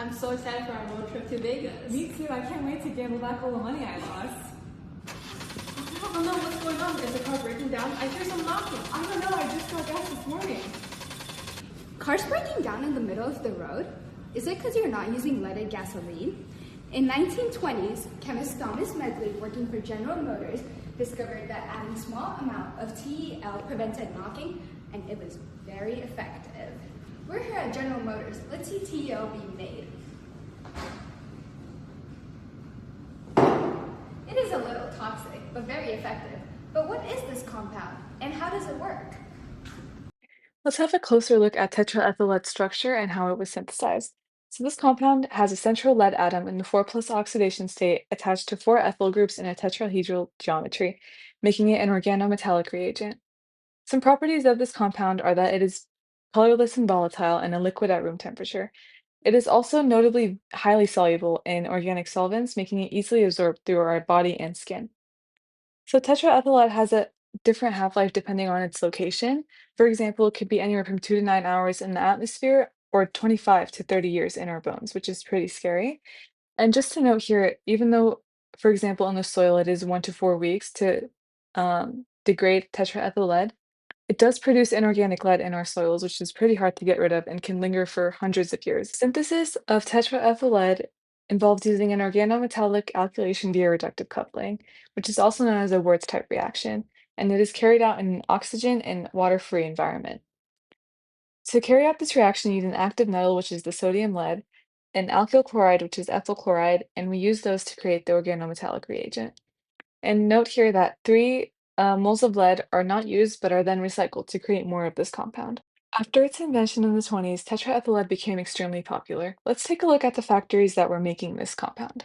I'm so excited for our road trip to Vegas. Me too. I can't wait to gamble back all the money I lost. I don't know what's going on. Is the car breaking down? I hear some knocking. I don't know. I just got gas this morning. Cars breaking down in the middle of the road? Is it because you're not using leaded gasoline? In 1920s, chemist Thomas Medley, working for General Motors, discovered that adding small amount of TEL prevented knocking, and it was very effective. We're here at General Motors. Let's see TEL be made. It is a little toxic, but very effective. But what is this compound, and how does it work? Let's have a closer look at tetraethyl lead structure and how it was synthesized. So this compound has a central lead atom in the 4+ oxidation state attached to 4 ethyl groups in a tetrahedral geometry, making it an organometallic reagent. Some properties of this compound are that it is colorless and volatile and a liquid at room temperature. It is also notably highly soluble in organic solvents, making it easily absorbed through our body and skin. So tetraethylide has a different half-life depending on its location. For example, it could be anywhere from 2 to 9 hours in the atmosphere or 25 to 30 years in our bones, which is pretty scary. And just to note here, even though, for example, in the soil it is 1 to 4 weeks to degrade tetraethyl lead, it does produce inorganic lead in our soils, which is pretty hard to get rid of and can linger for hundreds of years. Synthesis of tetraethyl lead involves using an organometallic alkylation via reductive coupling, which is also known as a Wurtz type reaction, and it is carried out in an oxygen and water-free environment. To carry out this reaction, you use an active metal, which is the sodium lead, an alkyl chloride, which is ethyl chloride, and we use those to create the organometallic reagent. And note here that 3 moles of lead are not used but are then recycled to create more of this compound. After its invention in the 20s, tetraethyl lead became extremely popular. Let's take a look at the factories that were making this compound.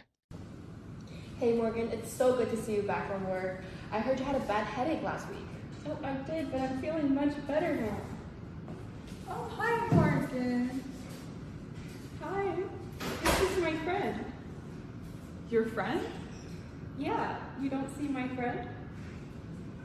Hey Morgan, it's so good to see you back from work. I heard you had a bad headache last week. Oh, I did, but I'm feeling much better now. Oh, hi, Morgan. Hi. This is my friend. Your friend? Yeah, you don't see my friend?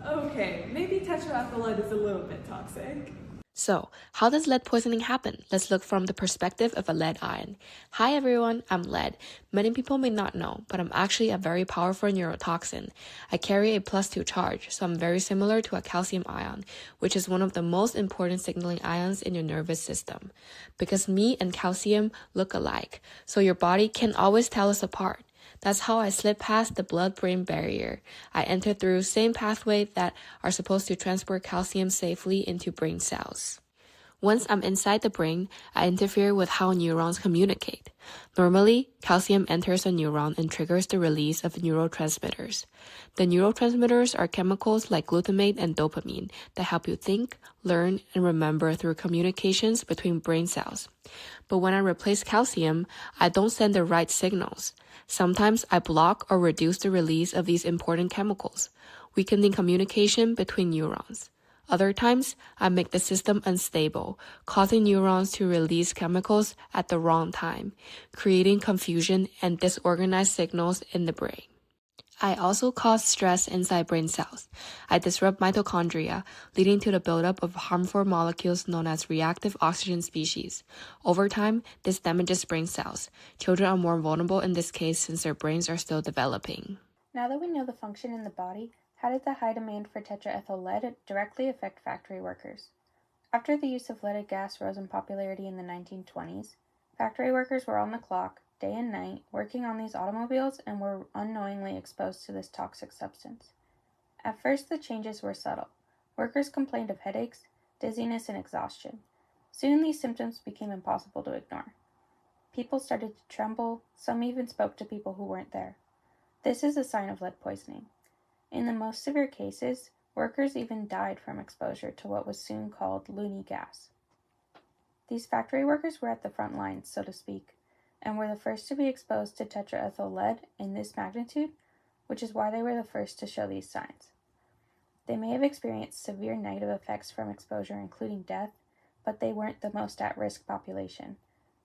Okay, maybe tetraethyl lead is a little bit toxic. So, how does lead poisoning happen? Let's look from the perspective of a lead ion. Hi everyone, I'm lead. Many people may not know, but I'm actually a very powerful neurotoxin. I carry a +2 charge, so I'm very similar to a calcium ion, which is one of the most important signaling ions in your nervous system. Because me and calcium look alike, so your body can always tell us apart. That's how I slip past the blood-brain barrier. I enter through same pathway that are supposed to transport calcium safely into brain cells. Once I'm inside the brain, I interfere with how neurons communicate. Normally, calcium enters a neuron and triggers the release of neurotransmitters. The neurotransmitters are chemicals like glutamate and dopamine that help you think, learn, and remember through communications between brain cells. But when I replace calcium, I don't send the right signals. Sometimes I block or reduce the release of these important chemicals, weakening communication between neurons. Other times, I make the system unstable, causing neurons to release chemicals at the wrong time, creating confusion and disorganized signals in the brain. I also cause stress inside brain cells. I disrupt mitochondria, leading to the buildup of harmful molecules known as reactive oxygen species. Over time, this damages brain cells. Children are more vulnerable in this case since their brains are still developing. Now that we know the function in the body, how did the high demand for tetraethyl lead directly affect factory workers? After the use of leaded gas rose in popularity in the 1920s, factory workers were on the clock, day and night, working on these automobiles and were unknowingly exposed to this toxic substance. At first, the changes were subtle. Workers complained of headaches, dizziness, and exhaustion. Soon, these symptoms became impossible to ignore. People started to tremble, some even spoke to people who weren't there. This is a sign of lead poisoning. In the most severe cases, workers even died from exposure to what was soon called loony gas. These factory workers were at the front lines, so to speak, and were the first to be exposed to tetraethyl lead in this magnitude, which is why they were the first to show these signs. They may have experienced severe negative effects from exposure, including death, but they weren't the most at-risk population.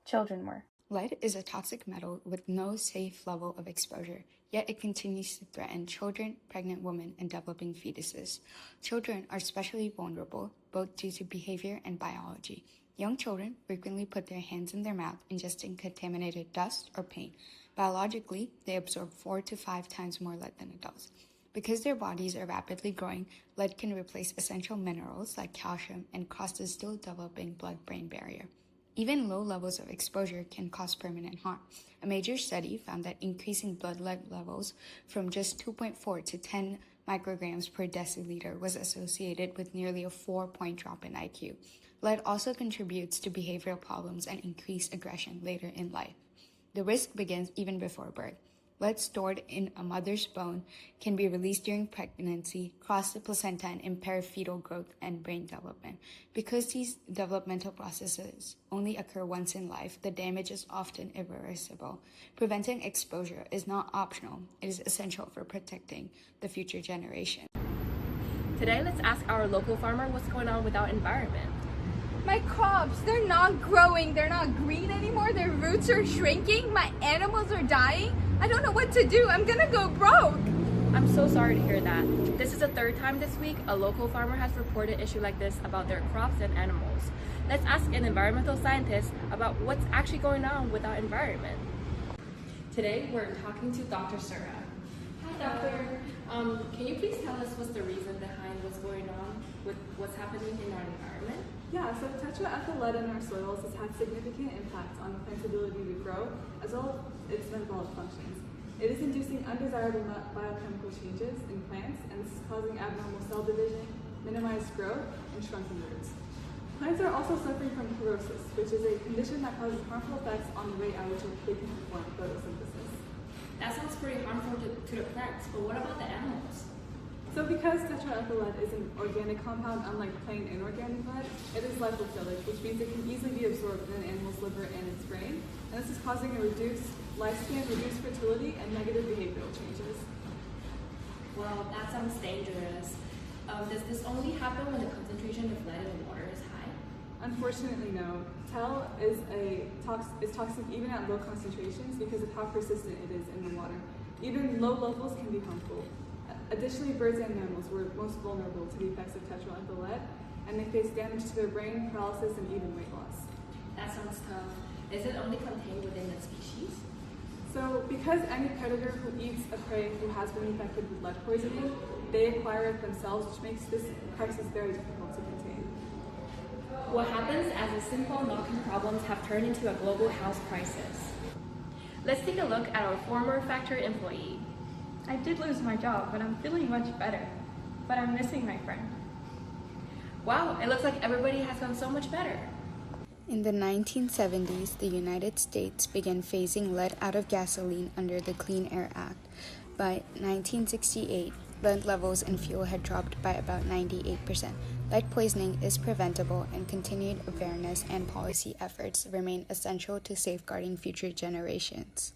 Children were. Lead is a toxic metal with no safe level of exposure, yet it continues to threaten children, pregnant women, and developing fetuses. Children are especially vulnerable, both due to behavior and biology. Young children frequently put their hands in their mouth ingesting contaminated dust or paint. Biologically, they absorb 4 to 5 times more lead than adults. Because their bodies are rapidly growing, lead can replace essential minerals like calcium and cross the still developing blood-brain barrier. Even low levels of exposure can cause permanent harm. A major study found that increasing blood lead levels from just 2.4 to 10 micrograms per deciliter was associated with nearly a 4-point drop in IQ. Lead also contributes to behavioral problems and increased aggression later in life. The risk begins even before birth. Lead stored in a mother's bone can be released during pregnancy, cross the placenta, and impair fetal growth and brain development. Because these developmental processes only occur once in life, the damage is often irreversible. Preventing exposure is not optional. It is essential for protecting the future generation. Today, let's ask our local farmer what's going on with our environment. My crops, they're not growing, they're not green anymore, their roots are shrinking, my animals are dying. I don't know what to do, I'm gonna go broke. I'm so sorry to hear that. This is the third time this week a local farmer has reported an issue like this about their crops and animals. Let's ask an environmental scientist about what's actually going on with our environment. Today, we're talking to Dr. Sura. Hi, Doctor. Can you please tell us what's the reason behind what's going on with what's happening in our environment? Yeah, so tetraethyl lead in our soils has had significant impacts on the plant's ability to grow, as well as its metabolic functions. It is inducing undesirable biochemical changes in plants, and this is causing abnormal cell division, minimized growth, and shrunken roots. Plants are also suffering from chlorosis, which is a condition that causes harmful effects on the rate at which they can perform photosynthesis. That sounds pretty harmful to the plants, but what about the animals? So because tetraethyl lead is an organic compound, unlike plain inorganic lead, it is lipophilic, which means it can easily be absorbed in an animal's liver and its brain, and this is causing a reduced lifespan, reduced fertility, and negative behavioral changes. Well, that sounds dangerous. Does this only happen when the concentration of lead in the water is high? Unfortunately, no. TEL is toxic even at low concentrations because of how persistent it is in the water. Even low levels can be harmful. Additionally, birds and mammals were most vulnerable to the effects of tetraethyl lead, and they face damage to their brain, paralysis, and even weight loss. That sounds tough. Is it only contained within the species? So, because any predator who eats a prey who has been infected with lead poisoning, they acquire it themselves, which makes this crisis very difficult to contain. What happens as the simple knocking problems have turned into a global health crisis? Let's take a look at our former factory employee. I did lose my job, but I'm feeling much better. But I'm missing my friend. Wow, it looks like everybody has gone so much better. In the 1970s, the United States began phasing lead out of gasoline under the Clean Air Act. By 1968, lead levels in fuel had dropped by about 98%. Lead poisoning is preventable, and continued awareness and policy efforts remain essential to safeguarding future generations.